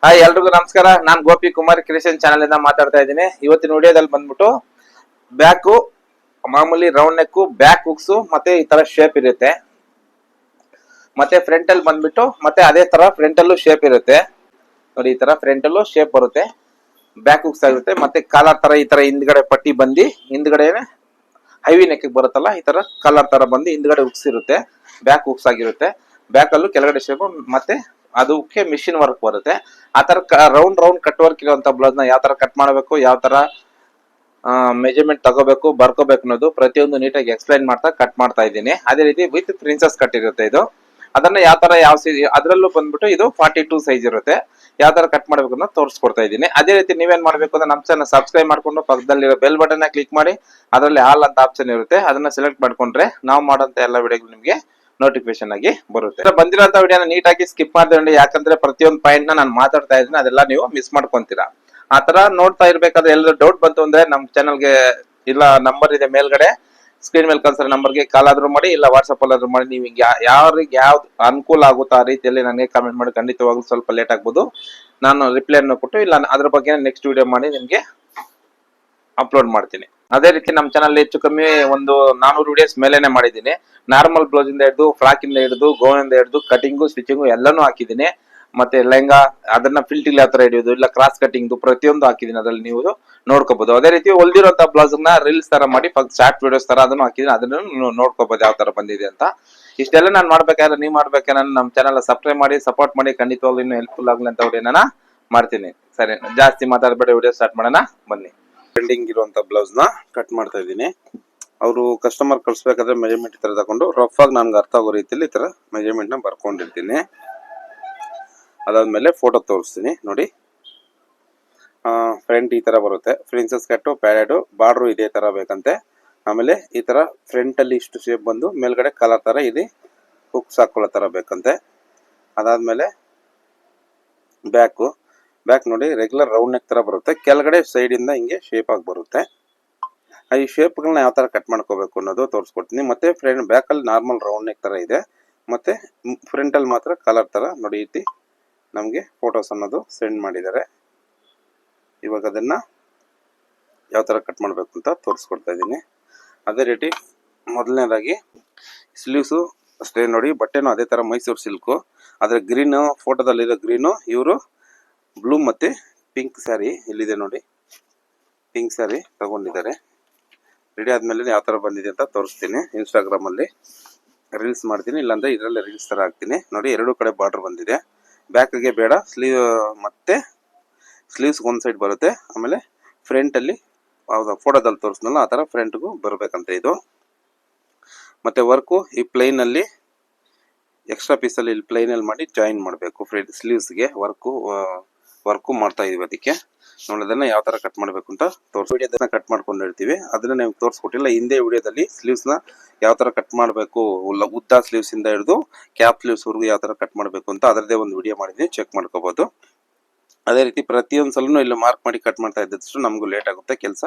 Hi ಎಲ್ರಿಗೂ ನಮಸ್ಕಾರ. ನಾನು ಗೋಪಿ ಕುಮಾರ್ ಕ್ರಿಯೇಷನ್ ಚಾನೆಲ್ ಇಂದ ಮಾತಾಡ್ತಾ ಇದ್ದೀನಿ. ಇವತ್ತಿನ ವಿಡಿಯೋದಲ್ಲಿ ಬಂದ್ಬಿಟ್ಟು ಬ್ಯಾಕು ಮಾಮೂಲಿ ರೌಂಡ್ ನೆಕ್ ಬ್ಯಾಕ್ ಹುಕ್ಸ್ ಮತ್ತೆ ಈ ತರ ಶೇಪ್ ಇರುತ್ತೆ. ಮತ್ತೆ ಫ್ರಂಟ್ ಅಲ್ಲಿ ಬಂದ್ಬಿಟ್ಟು ಮತ್ತೆ ಅದೇ ತರ ಫ್ರಂಟ್ ಅಲ್ಲೂ ಶೇಪ್ ಇರುತ್ತೆ ನೋಡಿ. ಈ ತರ ಫ್ರಂಟ್ ಅಲ್ಲೂ ಶೇಪ್ ಬರುತ್ತೆ, ಬ್ಯಾಕ್ ಹುಕ್ಸ್ ಆಗಿರುತ್ತೆ. ಮತ್ತೆ ಕಾಲರ್ ತರ ಈ ತರ ಹಿಂದ್ಗಡೆ ಪಟ್ಟಿ ಬಂದು ಹಿಂದ್ಗಡೆ ಹೈವಿ ನೆಕ್ ಬರುತ್ತಲ್ಲ, ಈ ತರ ಕಾಲರ್ ತರ ಬಂದು ಹಿಂದ್ಗಡೆ ಹುಕ್ಸ್ ಇರುತ್ತೆ, ಬ್ಯಾಕ್ ಹುಕ್ಸ್ ಆಗಿರುತ್ತೆ. ಬ್ಯಾಕ್ ಅಲ್ಲೂ ಕೆಳಗಡೆ ಶೇಪ್ ಮತ್ತೆ ಅದಕ್ಕೆ ಮಿಷಿನ್ ವರ್ಕ್ ಬರುತ್ತೆ. ಆತರ ರೌಂಡ್ ರೌಂಡ್ ಕಟ್ ವರ್ಕ್ ಇರುವಂತ ಬ್ಲೌಸ್ ನ ಯಾವ ತರ ಕಟ್ ಮಾಡಬೇಕು, ಯಾವ ತರ ಮೆಜರ್ಮೆಂಟ್ ತಗೋಬೇಕು, ಬರ್ಕೋಬೇಕು ಅನ್ನೋದು ಪ್ರತಿಯೊಂದು ನೀಟಾಗಿ ಎಕ್ಸ್ಪ್ಲೈನ್ ಮಾಡ್ತಾ ಕಟ್ ಮಾಡ್ತಾ ಇದ್ದೀನಿ. ಅದೇ ರೀತಿ ವಿತ್ ಪ್ರಿನ್ಸಸ್ ಕಟ್ ಇರುತ್ತೆ ಇದು. ಅದನ್ನ ಯಾವ ತರ ಯಾವ ಸೈಜ್, ಅದರಲ್ಲೂ ಬಂದ್ಬಿಟ್ಟು ಇದು 42 ಸೈಜ್ ಇರುತ್ತೆ. ಯಾವ ತರ ಕಟ್ ಮಾಡಬೇಕು ಅನ್ನೋ ತೋರಿಸ್ಕೊಡ್ತಾ ಇದ್ದೀನಿ. ಅದೇ ರೀತಿ ನೀವೇನ್ ಮಾಡ್ಬೇಕು ಅಂದ್ರೆ ನಮ್ಮ ಚಾನಲ್ ಸಬ್ಸ್ಕ್ರೈಬ್ ಮಾಡ್ಕೊಂಡು ಪಕ್ಕದಲ್ಲಿರೋ ಬೆಲ್ ಬಟನ್ ಕ್ಲಿಕ್ ಮಾಡಿ, ಅದರಲ್ಲಿ ಆಲ್ ಅಂತ ಆಪ್ಷನ್ ಇರುತ್ತೆ, ಅದನ್ನ ಸೆಲೆಕ್ಟ್ ಮಾಡ್ಕೊಂಡ್ರೆ ನಾವು ಮಾಡೋಂತ ಎಲ್ಲ ವಿಡಿಯೋಗಳು ನಿಮಗೆ ನೋಟಿಫಿಕೇಶನ್ ಆಗಿ ಬರುತ್ತೆ. ಬಂದಿರೋಂತ ವಿಡಿಯೋನ ನೀಟಾಗಿ ಸ್ಕಿಪ್ ಮಾಡ್ಕೊಂಡು, ಯಾಕಂದ್ರೆ ಪ್ರತಿಯೊಂದು ಪಾಯಿಂಟ್ ನಾನು ಮಾತಾಡ್ತಾ ಇದ್ದೀನಿ, ಅದೆಲ್ಲ ನೀವು ಮಿಸ್ ಮಾಡ್ಕೊಂತೀರಾ. ಆತರ ನೋಡ್ತಾ ಇರ್ಬೇಕಾದ್ರೆ ಎಲ್ಲರೂ ಡೌಟ್ ಬಂತು ಅಂದ್ರೆ ನಮ್ಮ ಚಾನಲ್ಗೆ ಇಲ್ಲ ನಂಬರ್ ಇದೆ ಮೇಲ್ಗಡೆ ಸ್ಕ್ರೀನ್ ಮೇಲೆ ಕಳ್ಸೋ ನಂಬರ್ಗೆ ಕಾಲ್ ಆದ್ರೂ ಮಾಡಿ, ಇಲ್ಲ ವಾಟ್ಸ್ಆಪ್ ಅಲ್ಲಾದ್ರೂ ಮಾಡಿ. ನೀವು ಯಾವ್ರಿಗೆ ಯಾವ್ದು ಅನುಕೂಲ ಆಗುತ್ತೋ ಆ ರೀತಿಯಲ್ಲಿ ನನಗೆ ಕಾಮೆಂಟ್ ಮಾಡಿ. ಖಂಡಿತವಾಗ್ಲೂ ಸ್ವಲ್ಪ ಲೇಟ್ ಆಗ್ಬೋದು, ನಾನು ರಿಪ್ಲೈ ಅನ್ನು ಕೊಟ್ಟು ಇಲ್ಲ ಅದ್ರ ಬಗ್ಗೆ ನೆಕ್ಸ್ಟ್ ವಿಡಿಯೋ ಮಾಡಿ ನಿಮ್ಗೆ ಅಪ್ಲೋಡ್ ಮಾಡ್ತೀನಿ. ಅದೇ ರೀತಿ ನಮ್ಮ ಚಾನಲ್ ಹೆಚ್ಚು ಕಮ್ಮಿ ಒಂದು 400 ವಿಡಿಯೋಸ್ ಮೇಲೆನೆ ಮಾಡಿದ್ದೀನಿ. ನಾರ್ಮಲ್ ಬ್ಲೌಸ್ ಇಂದ ಹಿಡಿದು ಫ್ರಾಕ್ ಇಂದ ಹಿಡಿದು ಗೌನ್ ಇಂದ ಹಿಡಿದು ಕಟಿಂಗು ಸ್ಟಿಚಿಂಗು ಎಲ್ಲಾನು ಹಾಕಿದ್ದೀನಿ. ಮತ್ತೆ ಲೆಹಂಗಾ ಅದನ್ನ ಫಿಲ್ಟಿಲ್ ಯಾವ ತರ ಹಿಡಿಯೋದು, ಇಲ್ಲ ಕ್ರಾಸ್ ಕಟಿಂಗ್ ಪ್ರತಿಯೊಂದು ಹಾಕಿದ್ದೀನಿ, ಅದ್ರಲ್ಲಿ ನೀವು ನೋಡ್ಕೋಬಹುದು. ಅದೇ ರೀತಿ ಹೊಲ್ದಿರೋಂತ ಬ್ಲೌಸ್ ನ ರೀಲ್ಸ್ ತರ ಮಾಡಿ ಶಾರ್ಟ್ ವಿಡಿಯೋಸ್ ತರ ಅದನ್ನು ಹಾಕಿದ್ದೀನಿ, ಅದನ್ನು ನೋಡ್ಕೋಬಹುದು ಯಾವ ತರ ಬಂದಿದೆ ಅಂತ. ಇಷ್ಟೆಲ್ಲ ನಾನು ಮಾಡ್ಬೇಕಾದ್ರೆ ನೀವು ಮಾಡ್ಬೇಕಾದ್ರೆ ನಮ್ಮ ಚಾನಲ್ ಸಬ್ಸ್ಕ್ರೈಬ್ ಮಾಡಿ ಸಪೋರ್ಟ್ ಮಾಡಿ. ಖಂಡಿತವಾಗ್ಲೂ ಇನ್ನು ಹೆಲ್ಪ್ಫುಲ್ ಆಗ್ಲಿ ಅಂತ ವಿಡಿಯೋನ ಮಾಡ್ತೀನಿ. ಸರಿ, ಜಾಸ್ತಿ ಮಾತಾಡಬೇಡಿ, ವಿಡಿಯೋ ಸ್ಟಾರ್ಟ್ ಮಾಡೋಣ ಬನ್ನಿ. ಟ್ರೆಂಡಿಂಗ್ ಇರುವಂತ ಬ್ಲೌಸ್ ನ ಕಟ್ ಮಾಡ್ತಾ ಇದ್ದೀನಿ. ಅವರು ಕಸ್ಟಮರ್ ಕಳ್ಸ್ಬೇಕಾದ್ರೆ ಮೆಜರ್ಮೆಂಟ್ ಈ ತರ ತಗೊಂಡು ರಫ್ ಆಗಿ ನನ್ಗೆ ಅರ್ಥ ಆಗೋ ರೀತಿಯಲ್ಲಿ ಈ ತರ ಮೆಜರ್ಮೆಂಟ್ ನ ಬರ್ಕೊಂಡಿರ್ತೀನಿ. ಅದಾದ್ಮೇಲೆ ಫೋಟೋ ತೋರಿಸ್ತೀನಿ ನೋಡಿ. ಫ್ರಂಟ್ ಈ ತರ ಬರುತ್ತೆ, ಪ್ರಿನ್ಸಸ್ ಕಟ್ಟು ಪ್ಯಾಡೆಡ್ ಬಾರ್ಡ್ರು ಇದೇ ತರ ಬೇಕಂತೆ. ಆಮೇಲೆ ಈ ತರ ಫ್ರಂಟ್ ಅಲ್ಲಿ ಇಷ್ಟು ಶೇಪ್ ಬಂದು ಮೇಲ್ಗಡೆ ಕಲರ್ ತರ ಇಲ್ಲಿ ಹುಕ್ಸ್ ಹಾಕೊಳ್ಳೋ ತರ ಬೇಕಂತೆ. ಅದಾದ್ಮೇಲೆ ಬ್ಯಾಕ್ ನೋಡಿ ರೆಗ್ಯುಲರ್ ರೌಂಡ್ ನೆಕ್ ತರ ಬರುತ್ತೆ, ಕೆಳಗಡೆ ಸೈಡ್ ಇಂದ ಹಿಂಗೆ ಶೇಪ್ ಆಗಿ ಬರುತ್ತೆ. ಈ ಶೇಪ್ಗಳನ್ನ ಯಾವ ತರ ಕಟ್ ಮಾಡ್ಕೋಬೇಕು ಅನ್ನೋದು ತೋರಿಸ್ಕೊಡ್ತೀನಿ. ಮತ್ತೆ ಫ್ರಂಟ್ ಬ್ಯಾಕ್ ಅಲ್ಲಿ ನಾರ್ಮಲ್ ರೌಂಡ್ ನೆಕ್ ತರ ಇದೆ, ಮತ್ತೆ ಫ್ರಂಟ್ ಅಲ್ಲಿ ಮಾತ್ರ ಕಲರ್ ತರ ನೋಡಿ ಇತಿ ನಮ್ಗೆ ಫೋಟೋಸ್ ಅನ್ನೋದು ಸೆಂಡ್ ಮಾಡಿದ್ದಾರೆ. ಇವಾಗ ಅದನ್ನ ಯಾವ ತರ ಕಟ್ ಮಾಡ್ಬೇಕು ಅಂತ ತೋರಿಸ್ಕೊಡ್ತಾ ಇದ್ದೀನಿ. ಅದೇ ರೀತಿ ಮೊದಲನೇದಾಗಿ ಸ್ಲೀವ್ಸು ಅಷ್ಟೇ ನೋಡಿ, ಬಟ್ಟೆನೂ ಅದೇ ತರ ಮೈಸೂರು ಸಿಲ್ಕು, ಆದ್ರೆ ಗ್ರೀನು ಫೋಟೋದಲ್ಲಿರೋ ಗ್ರೀನು, ಇವರು ಬ್ಲೂ ಮತ್ತೆ ಪಿಂಕ್ ಸ್ಯಾರಿ ಇಲ್ಲಿದೆ ನೋಡಿ, ಪಿಂಕ್ ಸ್ಯಾರಿ ತಗೊಂಡಿದ್ದಾರೆ. ರೆಡಿ ಆದ್ಮೇಲೆ ಯಾವ ತರ ಬಂದಿದೆ ಅಂತ ತೋರಿಸ್ತೀನಿ. ಇನ್ಸ್ಟಾಗ್ರಾಮ್ ಅಲ್ಲಿ ರೀಲ್ಸ್ ಮಾಡ್ತೀನಿ, ಇಲ್ಲಾಂದ್ರೆ ಇದರಲ್ಲೇ ರೀಲ್ಸ್ ತರ ಹಾಕ್ತೀನಿ ನೋಡಿ. ಎರಡು ಕಡೆ ಬಾರ್ಡರ್ ಬಂದಿದೆ, ಬ್ಯಾಕ್ಗೆ ಬೇಡ, ಮತ್ತೆ ಸ್ಲೀವ್ಸ್ ಒಂದ್ ಸೈಡ್ ಬರುತ್ತೆ. ಆಮೇಲೆ ಫ್ರಂಟ್ ಅಲ್ಲಿ ಫೋಟೋದಲ್ಲಿ ತೋರಿಸ್ನಲ್ಲ ಆ ತರ ಫ್ರಂಟ್ಗೂ ಬರ್ಬೇಕಂತ ಇದು. ಮತ್ತೆ ವರ್ಕು ಈ ಪ್ಲೈನ್ ಅಲ್ಲಿ ಎಕ್ಸ್ಟ್ರಾ ಪೀಸ್ ಅಲ್ಲಿ ಪ್ಲೈನ್ ಅಲ್ಲಿ ಮಾಡಿ ಜಾಯಿನ್ ಮಾಡಬೇಕು. ಸ್ಲೀವ್ಸ್ಗೆ ವರ್ಕು ಮಾಡ್ತಾ ಇದೀವಿ, ಅದಕ್ಕೆ ನೋಡೋದನ್ನ ಯಾವ ತರ ಕಟ್ ಮಾಡಬೇಕು ಅಂತ ವಿಡಿಯೋದನ್ನ ಕಟ್ ಮಾಡ್ಕೊಂಡಿರ್ತೀವಿ, ಅದನ್ನ ನಿಮ್ಗೆ ತೋರಿಸ್ಕೊಟ್ಟಿಲ್ಲ. ಹಿಂದೆ ವಿಡಿಯೋದಲ್ಲಿ ಸ್ಲೀವ್ಸ್ ನ ಯಾವ ತರ ಕಟ್ ಮಾಡಬೇಕು, ಉದ್ದ ಸ್ಲೀವ್ಸ್ ಇಂದ ಹಿಡಿದು ಕ್ಯಾಪ್ ಸ್ಲೀವ್ಸ್ ವರೆಗೂ ಯಾವ ತರ ಕಟ್ ಮಾಡಬೇಕು ಅಂತ ಅದರದೇ ಒಂದು ವಿಡಿಯೋ ಮಾಡಿದೀನಿ, ಚೆಕ್ ಮಾಡ್ಕೋಬಹುದು. ಅದೇ ರೀತಿ ಪ್ರತಿಯೊಂದು ಸಲನು ಇಲ್ಲಿ ಮಾರ್ಕ್ ಮಾಡಿ ಕಟ್ ಮಾಡ್ತಾ ಇದ್ದಷ್ಟು ನಮಗೂ ಲೇಟ್ ಆಗುತ್ತೆ ಕೆಲಸ.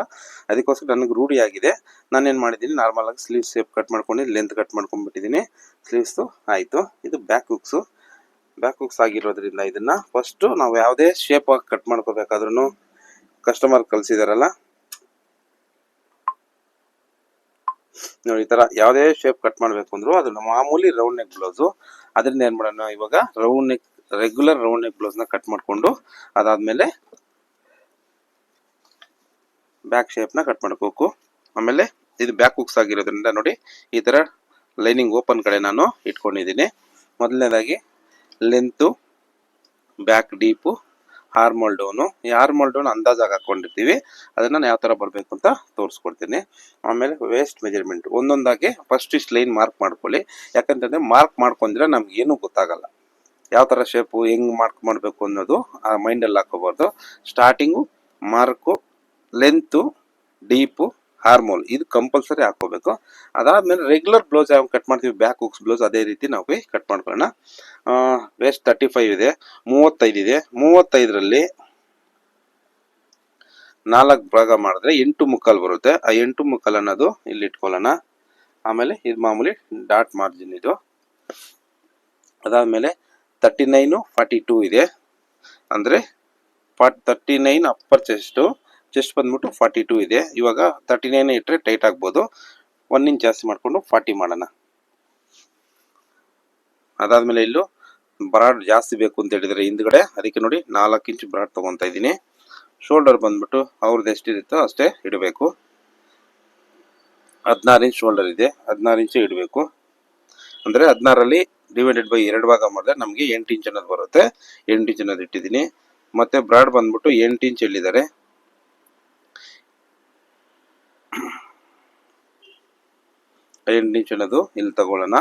ಅದಕ್ಕೋಸ್ಕರ ನನಗೆ ರೂಢಿ ಆಗಿದೆ. ನಾನೇನು ಮಾಡಿದ್ದೀನಿ, ನಾರ್ಮಲ್ ಆಗಿ ಸ್ಲೀವ್ ಶೇಪ್ ಕಟ್ ಮಾಡ್ಕೊಂಡು ಲೆಂತ್ ಕಟ್ ಮಾಡ್ಕೊಂಡ್ಬಿಟ್ಟಿದ್ದೀನಿ. ಸ್ಲೀವ್ಸು ಆಯಿತು. ಇದು ಬ್ಯಾಕ್ ಹುಕ್ಸ್ ಆಗಿರೋದ್ರಿಂದ ಇದನ್ನ ಫಸ್ಟ್ ನಾವು ಯಾವುದೇ ಶೇಪ್ ಆಗಿ ಕಟ್ ಮಾಡ್ಕೋಬೇಕಾದ್ರೂ ಕಸ್ಟಮರ್ ಕಳ್ಸಿದಾರಲ್ಲ ನೋಡಿ, ಈ ತರ ಯಾವುದೇ ಶೇಪ್ ಕಟ್ ಮಾಡ್ಬೇಕು ಅಂದ್ರು ಅದನ್ನ ಮಾಮೂಲಿ ರೌಂಡ್ ನೆಕ್ ಬ್ಲೌಸು, ಅದರಿಂದ ಏನ್ ಮಾಡೋಣ ಇವಾಗ ರೆಗ್ಯುಲರ್ ರೌಂಡ್ ನೆಕ್ ಬ್ಲೌಸ್ ನ ಕಟ್ ಮಾಡ್ಕೊಂಡು ಅದಾದ್ಮೇಲೆ ಬ್ಯಾಕ್ ಶೇಪ್ ನ ಕಟ್ ಮಾಡ್ಕೋಬೇಕು. ಆಮೇಲೆ ಇದು ಬ್ಯಾಕ್ ಹುಕ್ಸ್ ಆಗಿರೋದ್ರಿಂದ ನೋಡಿ ಈ ತರ ಲೈನಿಂಗ್ ಓಪನ್ ಕಡೆ ನಾನು ಇಟ್ಕೊಂಡಿದ್ದೀನಿ. ಮೊದಲನೇದಾಗಿ length, back deep, armhole down. ಈ ಆರ್ಮೋಲ್ ಡೌನ್ ಅಂದಾಜಾಗಿ ಹಾಕೊಂಡಿರ್ತೀವಿ, ಅದನ್ನ ಯಾವ ತರ ಬರಬೇಕು ಅಂತ ತೋರಿಸ್ಕೊಡ್ತೀನಿ. ಆಮೇಲೆ ವೇಸ್ಟ್ ಮೆಜರ್ಮೆಂಟ್ ಒಂದೊಂದಾಗಿ ಫಸ್ಟ್ ಇಷ್ಟು ಲೈನ್ ಮಾರ್ಕ್ ಮಾಡ್ಕೊಳ್ಳಿ. ಯಾಕಂತಂದ್ರೆ ಮಾರ್ಕ್ ಮಾಡ್ಕೊಂಡ್ರೆ ನಮ್ಗೆ ಏನು ಗೊತ್ತಾಗಲ್ಲ, ಯಾವ ತರ ಶೇಪು ಹೆಂಗ್ ಮಾರ್ಕ್ ಮಾಡಬೇಕು ಅನ್ನೋದು ಆ ಮೈಂಡಲ್ಲಿ ಹಾಕೋಬಾರ್ದು. ಸ್ಟಾರ್ಟಿಂಗು ಮಾರ್ಕು, ಲೆಂತು, ಡೀಪು, ಹಾರ್ಮೋಲ್ ಇದು ಕಂಪಲ್ಸರಿ ಹಾಕೋಬೇಕು. ಅದಾದ್ಮೇಲೆ ರೆಗ್ಯುಲರ್ ಬ್ಲೌಸ್ ಯಾವ ಕಟ್ ಮಾಡ್ತೀವಿ ಬ್ಯಾಕ್ ಹುಕ್ಸ್ ಬ್ಲೌಸ್ ಅದೇ ರೀತಿ ನಾವು ಕಟ್ ಮಾಡ್ಕೊಳ್ಳೋಣ. ವೇಸ್ಟ್ 35 ಇದೆ, 35 ಇದೆ. 35ರಲ್ಲಿ 4 ಭಾಗ ಮಾಡಿದ್ರೆ 8 ಮುಕ್ಕಾಲು ಬರುತ್ತೆ. ಆ 8 ಮುಕ್ಕಾಲು ಅನ್ನೋದು ಇಲ್ಲಿ ಇಟ್ಕೊಳ್ಳೋಣ. ಆಮೇಲೆ ಇದು ಮಾಮೂಲಿ ಡಾಟ್ ಮಾರ್ಜಿನ್ ಇದು. ಅದಾದ್ಮೇಲೆ 39, 42 ಇದೆ. ಅಂದರೆ 39 ಅಪ್ಪರ್ ಚೆಸ್ಟ್ ಬಂದ್ಬಿಟ್ಟು 42 ಇದೆ. ಇವಾಗ 39 ಇಟ್ಟರೆ ಟೈಟ್ ಆಗ್ಬೋದು. 1 ಇಂಚ್ ಜಾಸ್ತಿ ಮಾಡಿಕೊಂಡು 40 ಮಾಡೋಣ. ಅದಾದಮೇಲೆ ಇಲ್ಲೂ ಬ್ರಾಡ್ ಜಾಸ್ತಿ ಬೇಕು ಅಂತ ಹೇಳಿದರೆ ಹಿಂದ್ಗಡೆ, ಅದಕ್ಕೆ ನೋಡಿ 4 ಇಂಚ್ ಬ್ರಾಡ್ ತೊಗೊತಾ ಇದ್ದೀನಿ. ಶೋಲ್ಡರ್ ಬಂದ್ಬಿಟ್ಟು ಅವ್ರದ್ದು ಎಷ್ಟಿರುತ್ತೋ ಅಷ್ಟೇ ಇಡಬೇಕು. 16 ಇಂಚ್ ಶೋಲ್ಡರ್ ಇದೆ, 16 ಇಂಚ್ ಇಡಬೇಕು. ಅಂದರೆ 16ರಲ್ಲಿ ಡಿವೈಡೆಡ್ ಬೈ 2 ಭಾಗ ಮಾಡಿದ್ರೆ ನಮಗೆ 8 ಇಂಚ್ ಅನ್ನೋದು ಬರುತ್ತೆ. 8 ಇಂಚ್ ಅನ್ನೋದು ಇಟ್ಟಿದ್ದೀನಿ. ಮತ್ತು ಬ್ರಾಡ್ ಬಂದ್ಬಿಟ್ಟು 8 ಇಂಚ್ ಹೇಳಿದ್ದಾರೆ. 8 ಇಂಚ್ ಅನ್ನೋದು ಇಲ್ಲಿ ತಗೊಳ್ಳೋಣ.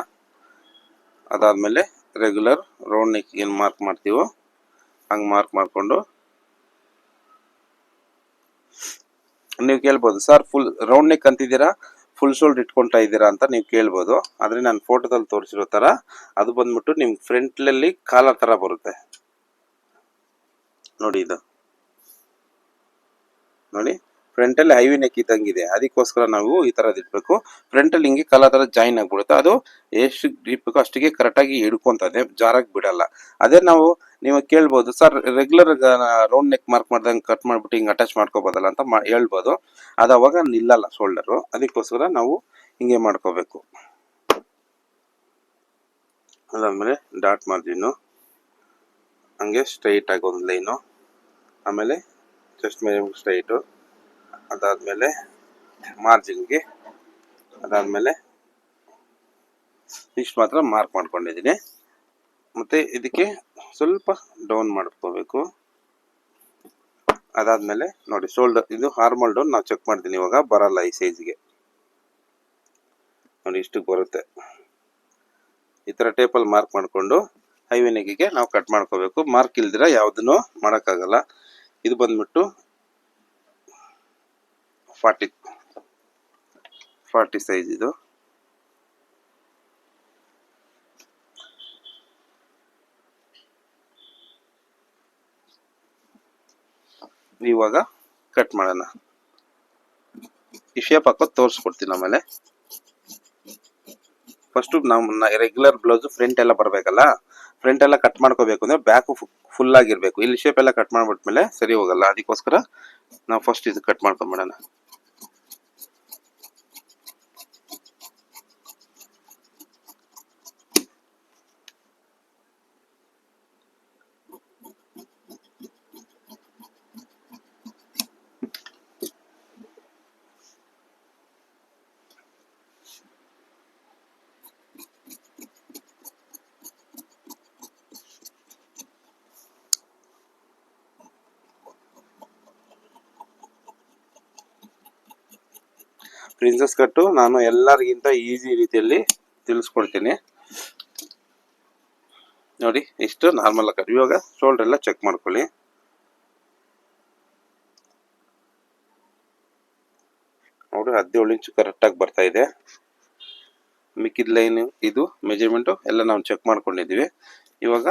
ಅದಾದಮೇಲೆ ರೆಗ್ಯುಲರ್ ರೌಂಡ್ ನೆಕ್ ಏನು ಮಾರ್ಕ್ ಮಾಡ್ತೀವೋ ಹಂಗೆ ಮಾರ್ಕ್ ಮಾಡಿಕೊಂಡು, ನೀವು ಕೇಳ್ಬೋದು ಸರ್ ಫುಲ್ ರೌಂಡ್ ನೆಕ್ ಅಂತಿದ್ದೀರಾ, ಫುಲ್ ಶೋಲ್ಡರ್ ಇಟ್ಕೊಳ್ತಾ ಇದ್ದೀರಾ ಅಂತ ನೀವು ಕೇಳ್ಬೋದು. ಆದರೆ ನಾನು ಫೋಟೋದಲ್ಲಿ ತೋರಿಸಿರೋ ಥರ ಅದು ಬಂದ್ಬಿಟ್ಟು ನಿಮ್ಗೆ ಫ್ರಂಟಲ್ಲಿ ಕಾಲರ್ ಥರ ಬರುತ್ತೆ ನೋಡಿ. ಇದು ನೋಡಿ ಫ್ರಂಟಲ್ಲಿ ಹೈವಿ ನೆಕ್ ಇದ್ದಂಗಿದೆ, ಅದಕ್ಕೋಸ್ಕರ ನಾವು ಈ ಥರದ್ದು ಇಡಬೇಕು. ಫ್ರಂಟಲ್ಲಿ ಹಿಂಗೆ ಕಾಲರ್ ಥರ ಜಾಯಿನ್ ಆಗಿಬಿಡುತ್ತೆ. ಅದು ಎಷ್ಟು ಇಡಬೇಕು ಅಷ್ಟಿಗೆ ಕರೆಕ್ಟಾಗಿ ಹಿಡ್ಕೊತದೆ, ಜಾರಾಗಿ ಬಿಡಲ್ಲ. ಅದೇ ನೀವು ಕೇಳ್ಬೋದು sir regular round neck mark ಮಾಡ್ದಂಗೆ ಕಟ್ ಮಾಡಿಬಿಟ್ಟು ಹಿಂಗೆ ಅಟ್ಯಾಚ್ ಮಾಡ್ಕೋಬೋದಲ್ಲ ಅಂತ ಹೇಳ್ಬೋದು. ಅದು ಅವಾಗ ನಿಲ್ಲಲ್ಲ ಶೋಲ್ಡರು, ಅದಕ್ಕೋಸ್ಕರ ನಾವು ಹಿಂಗೆ ಮಾಡ್ಕೋಬೇಕು. ಅದಾದಮೇಲೆ ಡಾಟ್ ಮಾರ್ಜಿನ್ನು ಹಂಗೆ ಸ್ಟ್ರೈಟಾಗಿ ಒಂದು ಲೈನು, ಆಮೇಲೆ ಚೆಸ್ಟ್ ಮೇಲೆ ಸ್ಟ್ರೈಟು, ಅದಾದಮೇಲೆ ಮಾರ್ಜಿನ್ಗೆ, ಅದಾದಮೇಲೆ ಇಷ್ಟು ಮಾತ್ರ ಮಾರ್ಕ್ ಮಾಡ್ಕೊಂಡಿದ್ದೀನಿ. ಮತ್ತು ಇದಕ್ಕೆ ಸ್ವಲ್ಪ ಡೌನ್ ಮಾಡ್ಕೋಬೇಕು. ಅದಾದಮೇಲೆ ನೋಡಿ ಶೋಲ್ಡರ್ ಇದು ನಾರ್ಮಲ್ ಡೌನ್ ನಾವು ಚೆಕ್ ಮಾಡ್ತೀನಿ. ಇವಾಗ ಬರಲ್ಲ ಈ ಸೈಜ್ಗೆ ನೋಡಿ, ಇಷ್ಟಕ್ಕೆ ಬರುತ್ತೆ. ಈ ಥರ ಟೇಪಲ್ಲಿ ಮಾರ್ಕ್ ಮಾಡಿಕೊಂಡು ಹೈವಿ ನೆಕ್ಕಿಗೆ ನಾವು ಕಟ್ ಮಾಡ್ಕೋಬೇಕು. ಮಾರ್ಕ್ ಇಲ್ದಿರ ಯಾವುದನ್ನು ಮಾಡೋಕ್ಕಾಗಲ್ಲ. ಇದು ಬಂದ್ಬಿಟ್ಟು 40 ಸೈಜ್ ಇದು. ಇವಾಗ ಕಟ್ ಮಾಡೋಣ. ಈ ಶೇಪ್ ಹಾಕೋದು ತೋರಿಸ್ಕೊಡ್ತೀನಿ ಆಮೇಲೆ. ಫಸ್ಟು ನಾವು ರೆಗ್ಯುಲರ್ ಬ್ಲೌಸು ಫ್ರಂಟ್ ಎಲ್ಲ ಬರಬೇಕಲ್ಲ, ಫ್ರಂಟ್ ಎಲ್ಲ ಕಟ್ ಮಾಡ್ಕೋಬೇಕು ಅಂದರೆ ಬ್ಯಾಕು ಫುಲ್ ಆಗಿರಬೇಕು. ಇಲ್ಲಿ ಶೇಪ್ ಎಲ್ಲ ಕಟ್ ಮಾಡಿಬಿಟ್ಮೇಲೆ ಸರಿ ಹೋಗಲ್ಲ, ಅದಕ್ಕೋಸ್ಕರ ನಾವು ಫಸ್ಟ್ ಇದು ಕಟ್ ಮಾಡ್ಕೊಂಬಿಡೋಣ. ಪ್ರಿನ್ಸಸ್ ಕಟ್ಟು ನಾನು ಎಲ್ಲರಿಗಿಂತ ಈಸಿ ರೀತಿಯಲ್ಲಿ ತಿಳಿಸ್ಕೊಡ್ತೀನಿ ನೋಡಿ. ಇಷ್ಟು ನಾರ್ಮಲ್ ಕಟ್. ಇವಾಗ ಶೋಲ್ಡರ್ ಎಲ್ಲ ಚೆಕ್ ಮಾಡ್ಕೊಳ್ಳಿ. ನೋಡಿ 17 ಇಂಚು ಕರೆಕ್ಟಾಗಿ ಬರ್ತಾ ಇದೆ. ಮಿಕ್ಕಿದ ಲೈನ್ ಇದು ಮೆಜರ್ಮೆಂಟು ಎಲ್ಲ ನಾವು ಚೆಕ್ ಮಾಡ್ಕೊಂಡಿದ್ದೀವಿ. ಇವಾಗ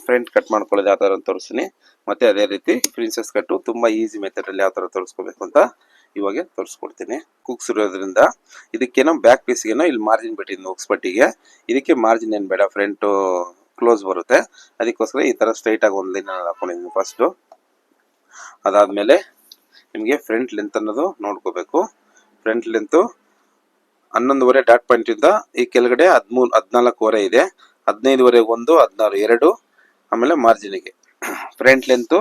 ಫ್ರಂಟ್ ಕಟ್ ಮಾಡ್ಕೊಳ್ಳೋದು ಯಾವ ಥರ ತೋರಿಸ್ತೀನಿ. ಮತ್ತು ಅದೇ ರೀತಿ ಪ್ರಿನ್ಸಸ್ ಕಟ್ಟು ತುಂಬ ಈಸಿ ಮೆಥಡಲ್ಲಿ ಯಾವ ಥರ ತೋರಿಸ್ಕೋಬೇಕು ಅಂತ ಇವಾಗ ತೋರಿಸ್ಕೊಡ್ತೀನಿ. ಕುಕ್ಸ್ ಇರೋದ್ರಿಂದ ಇದಕ್ಕೇನೋ ಬ್ಯಾಕ್ ಪೀಸ್ಗೇನೋ ಇಲ್ಲಿ ಮಾರ್ಜಿನ್ ಬಿಟ್ಟಿದ್ದೀನಿ ಹುಕ್ಸ್ ಪಟ್ಟಿಗೆ. ಇದಕ್ಕೆ ಮಾರ್ಜಿನ್ ಏನು ಬೇಡ, ಫ್ರಂಟು ಕ್ಲೋಸ್ ಬರುತ್ತೆ. ಅದಕ್ಕೋಸ್ಕರ ಈ ಥರ ಸ್ಟ್ರೈಟಾಗಿ ಒಂದು ಲೈನ್ ಹಾಕೊಂಡಿದ್ದೀನಿ ಫಸ್ಟು. ಅದಾದಮೇಲೆ ನಿಮಗೆ ಫ್ರಂಟ್ ಲೆಂತ್ ಅನ್ನೋದು ನೋಡ್ಕೋಬೇಕು. ಫ್ರಂಟ್ ಲೆಂತು 11.5 ಡಾಟ್ ಪಾಯಿಂಟಿಂದ ಈ ಕೆಳಗಡೆ 14.5 ಇದೆ. 15.5 1, 16 2, ಆಮೇಲೆ ಮಾರ್ಜಿನಿಗೆ ಫ್ರಂಟ್ ಲೆಂತು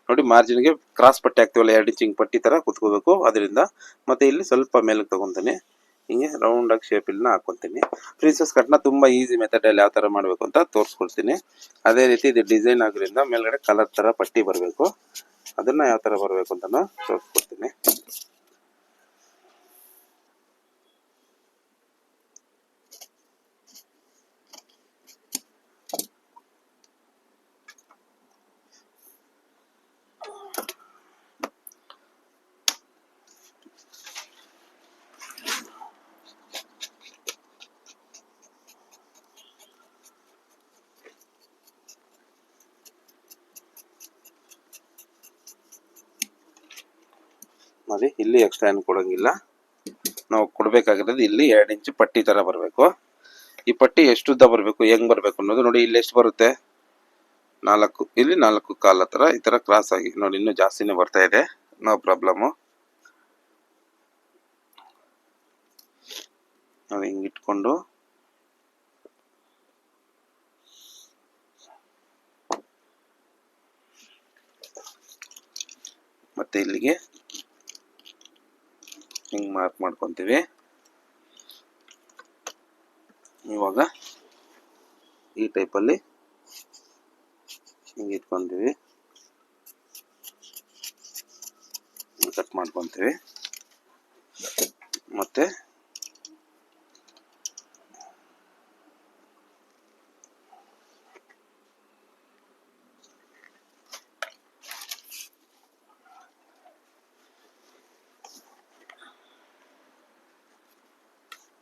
ನೋಡಿ. ಮಾರ್ಜಿನ್ಗೆ ಕ್ರಾಸ್ ಪಟ್ಟಿ ಹಾಕ್ತೀವಲ್ಲ 2 ಇಂಚ್ ಹಿಂಗೆ ಪಟ್ಟಿ ಥರ ಕುತ್ಕೋಬೇಕು. ಅದರಿಂದ ಮತ್ತು ಇಲ್ಲಿ ಸ್ವಲ್ಪ ಮೇಲಕ್ಕೆ ತೊಗೊತೀನಿ, ಹಿಂಗೆ ರೌಂಡಾಗಿ ಶೇಪ್ ಇಲ್ಲನ್ನ ಹಾಕ್ಕೊತೀನಿ. ಪ್ರಿನ್ಸಸ್ ಕಟ್ನ ತುಂಬ ಈಸಿ ಮೆಥಡಲ್ಲಿ ಯಾವ ಥರ ಮಾಡಬೇಕು ಅಂತ ತೋರಿಸ್ಕೊಡ್ತೀನಿ. ಅದೇ ರೀತಿ ಇದು ಡಿಸೈನ್ ಆಗೋದ್ರಿಂದ ಮೇಲ್ಗಡೆ ಕಲರ್ ಥರ ಪಟ್ಟಿ ಬರಬೇಕು, ಅದನ್ನು ಯಾವ ಥರ ಬರಬೇಕು ಅಂತಲೂ ತೋರಿಸ್ಕೊಡ್ತೀನಿ. ನೋಡಿ ಇಲ್ಲಿ ಎಕ್ಸ್ಟ್ರಾ ಏನು ಕೊಡೋಂಗಿಲ್ಲ. ನಾವು ಕೊಡಬೇಕಾಗಿರೋದು ಇಲ್ಲಿ 2 ಇಂಚು ಪಟ್ಟಿ ಥರ ಬರಬೇಕು. ಈ ಪಟ್ಟಿ ಎಷ್ಟು ಉದ್ದ ಬರಬೇಕು, ಹೆಂಗೆ ಬರಬೇಕು ಅನ್ನೋದು ನೋಡಿ. ಇಲ್ಲಿ ಎಷ್ಟು ಬರುತ್ತೆ, 4 ಇಲ್ಲಿ 4 ಕಾಲ್ ಹತ್ರ ಈ ತರ ಕ್ರಾಸ್ ಆಗಿ ನೋಡಿ, ಇನ್ನೂ ಜಾಸ್ತಿನೇ ಬರ್ತಾ ಇದೆ, ನೋ ಪ್ರಾಬ್ಲಮ್. ನೋಡಿ ಹಿಂಗೆ ಇಟ್ಕೊಂಡು ಮತ್ತೆ ಇಲ್ಲಿಗೆ ಹಿಂಗೆ ಮಾರ್ಕ್ ಮಾಡ್ಕೊತೀವಿ. ಇವಾಗ ಈ ಟೈಪಲ್ಲಿ ಹಿಂಗೆ ಇಟ್ಕೊಂತೀವಿ, ಕಟ್ ಮಾಡ್ಕೊತೀವಿ. ಮತ್ತೆ